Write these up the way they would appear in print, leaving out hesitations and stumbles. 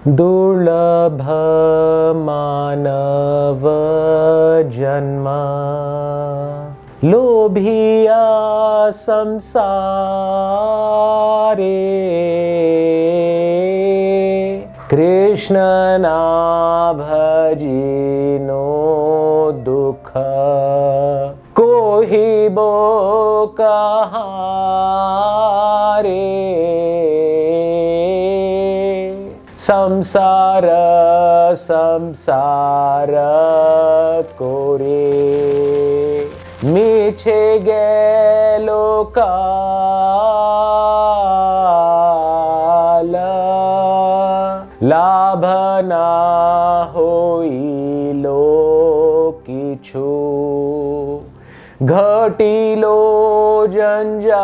दुर्लभ मानव जन्म लोभिया संसारे कृष्ण ना भजिनो दुख कोहिबो कहारे संसार संसार कोरे मीछे गेलो काल लाभ ना होइलो किछु घटिलो जंजाल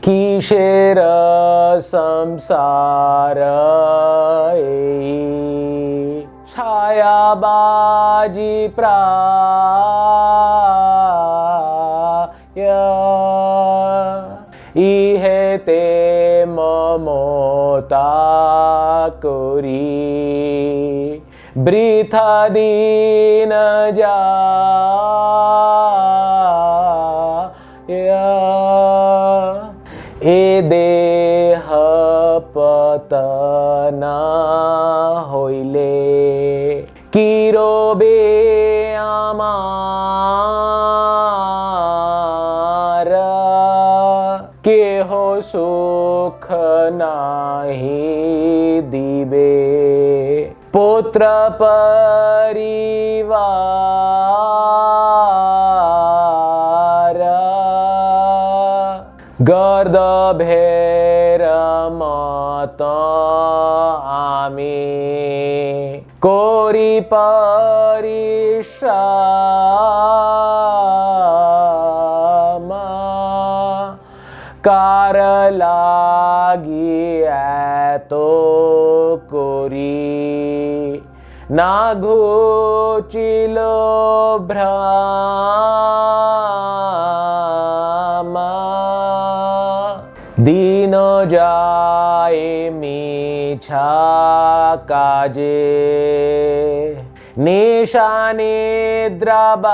किशेर संसार छायाबाजी प्राय इहे ते ममता करी बृथा दीन ए देह पतना होइले किरोबे आमार केहो सुख नाही दिबे पुत्र परिवार गर्द भेर मत आमी कोरी परिश्रम कार लागी एतो कोरी ना घुचिलो भ्रम दीन जाए मीछा काजे निशाने द्रबाशे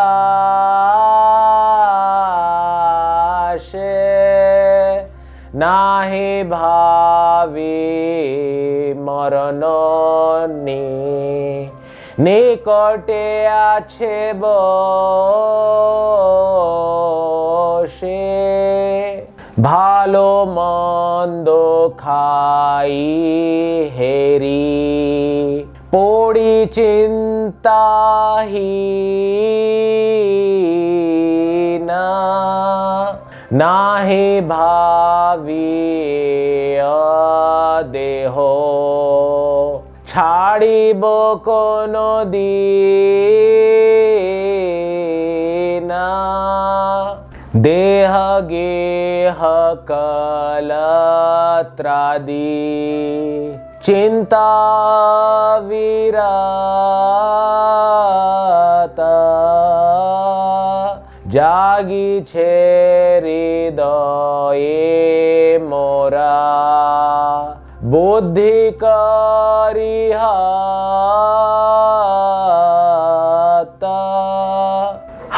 नाहि भावी मरण निकटे आछे बशे भालो मन्द खाई हेरी पड़ी चिंताहीना नाहि भावी देहो छाड़िब कोनो दीना देह गेह कलत्रादि चिंता विरत जागी छे हृदये मोरा बुद्धि करिहत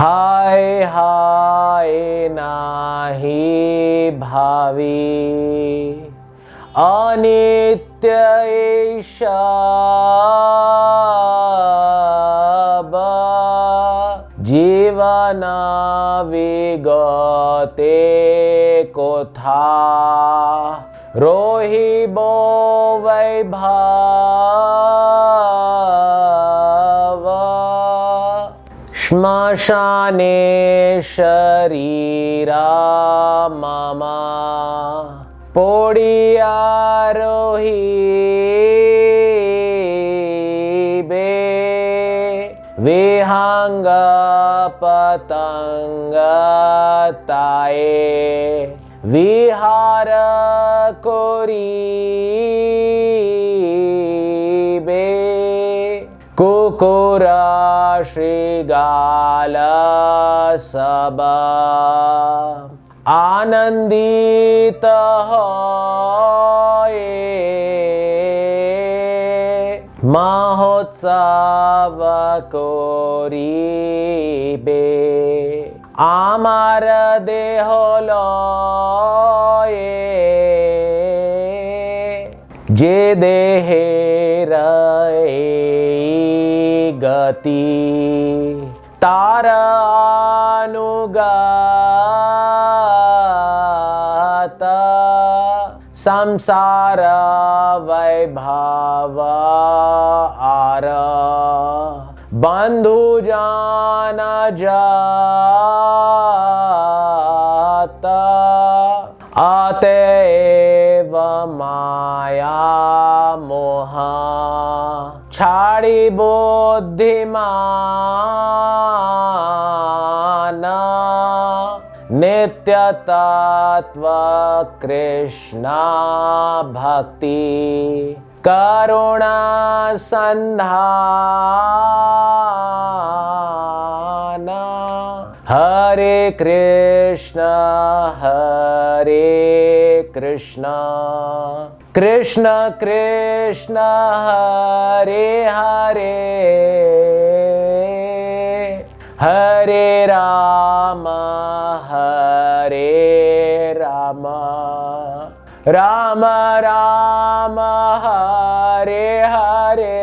हाय हाय नाही भावी अनित्य शब जीवन विगते कोथा रोहिबो वैभव श्मशाने शरीरा मम पोड़िया रोहिबे विहंग पतंग ताए विहार कोरीबे कुकुरा श्रीगाल सब आनंदित होए महोत्सव करिबे आमार देह लये जे देहेर गति तार अनुगत संसार वैभव आर बंधु जान जात अतएव माया मोह छाड़ी बुद्धिमान नित्य तत्व कृष्ण भक्ति करुणा संधान हरे कृष्ण कृष्ण कृष्ण हरे हरे हरे राम राम राम हरे हरे।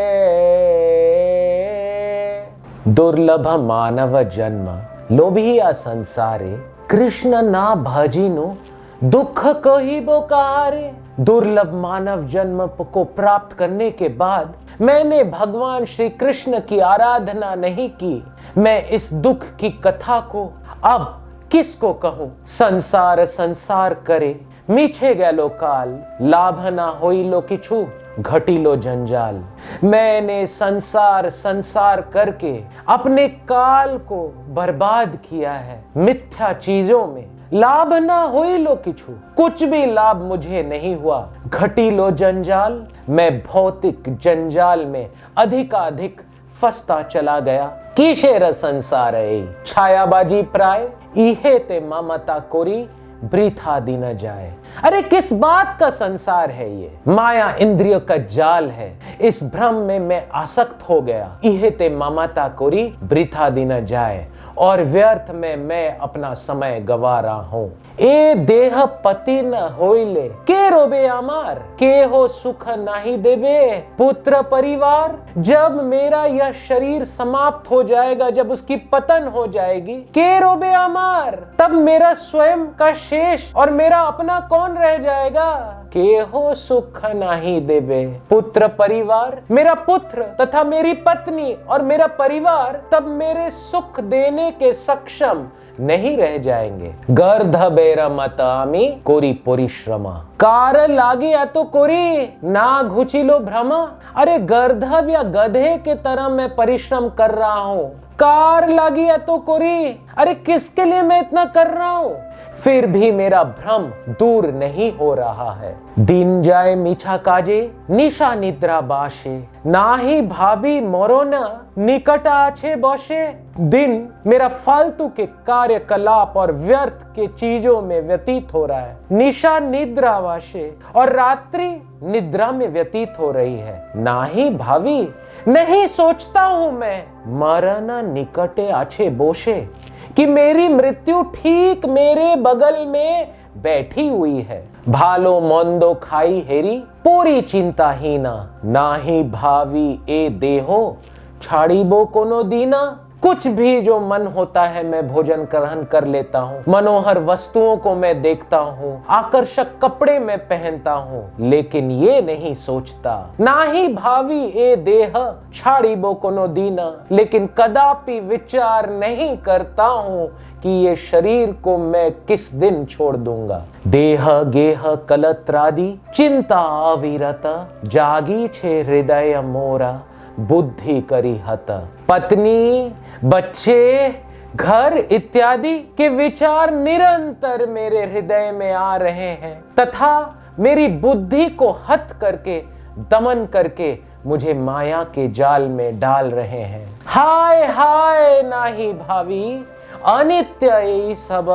दुर्लभ मानव जन्म लोभिया संसारे कृष्ण ना भजिनु दुख कही बोकारे। दुर्लभ मानव जन्म को प्राप्त करने के बाद मैंने भगवान श्री कृष्ण की आराधना नहीं की। मैं इस दुख की कथा को अब किसको कहूं। संसार संसार करे मीछे गैलो काल लाभ ना होई लो किछु घटिलो जंजाल। मैंने संसार संसार करके अपने काल को बर्बाद किया है मिथ्या चीजों में। लाभ ना होई लो किछु कुछ भी लाभ मुझे नहीं हुआ घटिलो जंजाल। मैं भौतिक जंजाल में अधिकाधिक फंसता चला गया। किशेर संसार छायाबाजी प्राय इहे ते ममता कोरी वृथा दी न जाए। अरे किस बात का संसार है ये। माया इंद्रियों का जाल है। इस भ्रम में मैं आसक्त हो गया। इहे ते ममता कोरी वृथा दी न जाए और व्यर्थ में मैं अपना समय गवा रहा हूं। ए देह पति न होइले के रोबे अमार के हो सुख नहीं देबे पुत्र परिवार। जब मेरा यह शरीर समाप्त हो जाएगा जब उसकी पतन हो जाएगी के रोबे अमार तब मेरा स्वयं का शेष और मेरा अपना कौन रह जाएगा। के हो सुख नहीं देबे पुत्र परिवार। मेरा पुत्र तथा मेरी पत्नी और मेरा परिवार तब मेरे सुख देने के सक्षम नहीं रह जाएंगे। गर्ध बेर मतामी कोरी परिश्रमा कार लागी या तो कोरी ना घुचिलो भ्रमा। अरे गर्धव या गधे के तरह मैं परिश्रम कर रहा हूँ। कार लागी या तो कोरी अरे किसके लिए मैं इतना कर रहा हूँ फिर भी मेरा भ्रम दूर नहीं हो रहा है। दिन जाए मीछा काजे निशा निद्रा बाशे नाही भाभी मोरोना निकट आछे बौशे। दिन मेरा फालतू के कार्यकलाप और व्यर्थ के चीजों में व्यतीत हो रहा है। निशा निद्रा वाशे और रात्रि निद्रा में व्यतीत हो रही है। ना ही भावी नहीं सोचता हूं मैं मरण निकटे आछे बोशे कि मेरी मृत्यु ठीक मेरे बगल में बैठी हुई है। भालो मोंदो खाई हेरी पूरी चिंता हीना ना ही भावी ए देहो छाड़ीबो कोनो दीना। कुछ भी जो मन होता है मैं भोजन ग्रहण कर लेता हूँ। मनोहर वस्तुओं को मैं देखता हूँ। आकर्षक कपड़े मैं पहनता हूँ लेकिन ये नहीं सोचता ना ही भावी ए देह छाड़ीबो कोनो दीना। लेकिन कदापि विचार नहीं करता हूँ कि ये शरीर को मैं किस दिन छोड़ दूंगा। देह गेह कलत्रादि चिंता अविरत जागी छे हृदय मोरा बुद्धि करी हत। पत्नी बच्चे घर इत्यादि के विचार निरंतर मेरे हृदय में आ रहे हैं तथा मेरी बुद्धि को हत करके दमन करके मुझे माया के जाल में डाल रहे हैं। हाय हाय नाही भावी अनित्य ये सब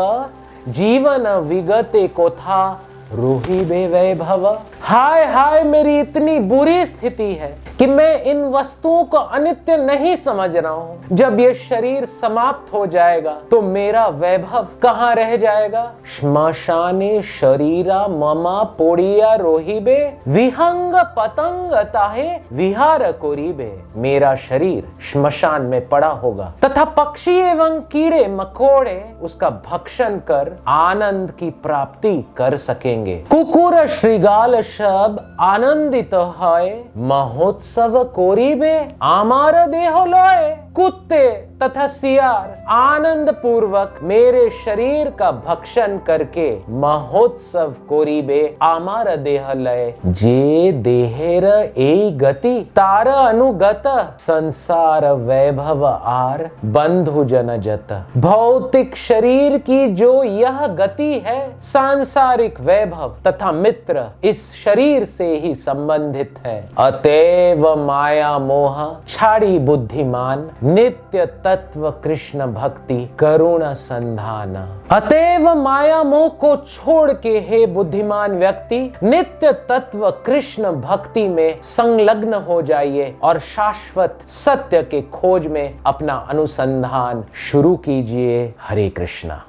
जीवन विगते को था रूही बे वैभव। हाय हाय, मेरी इतनी बुरी स्थिति है कि मैं इन वस्तुओं को अनित्य नहीं समझ रहा हूं। जब ये शरीर समाप्त हो जाएगा तो मेरा वैभव कहां रह जाएगा। श्मशाने शरीरा ममा पोड़िया रोहिबे विहंग पतंग ताहे विहार कोरिबे। मेरा शरीर श्मशान में पड़ा होगा तथा पक्षी एवं कीड़े मकोड़े उसका भक्षण कर आनंद की प्राप्ति कर सकेंगे। कुकुर श्रीगाल सब आनंदित है महोत्सव कोरिबे आमार देह लोए। कुत्ते तथा सियार आनंद पूर्वक मेरे शरीर का भक्षण करके महोत्सव कोरिबे आमार देह लय। जे देहेर ए गति तार अनुगत संसार वैभव आर बंधु जन जत। भौतिक शरीर की जो यह गति है, सांसारिक वैभव तथा मित्र इस शरीर से ही संबंधित है। अतएव माया मोह छाड़ी बुद्धिमान नित्य तत्व कृष्ण भक्ति करुण संधान। अतएव माया मोह को छोड़ के हे बुद्धिमान व्यक्ति नित्य तत्व कृष्ण भक्ति में संलग्न हो जाइए और शाश्वत सत्य के खोज में अपना अनुसंधान शुरू कीजिए। हरे कृष्णा।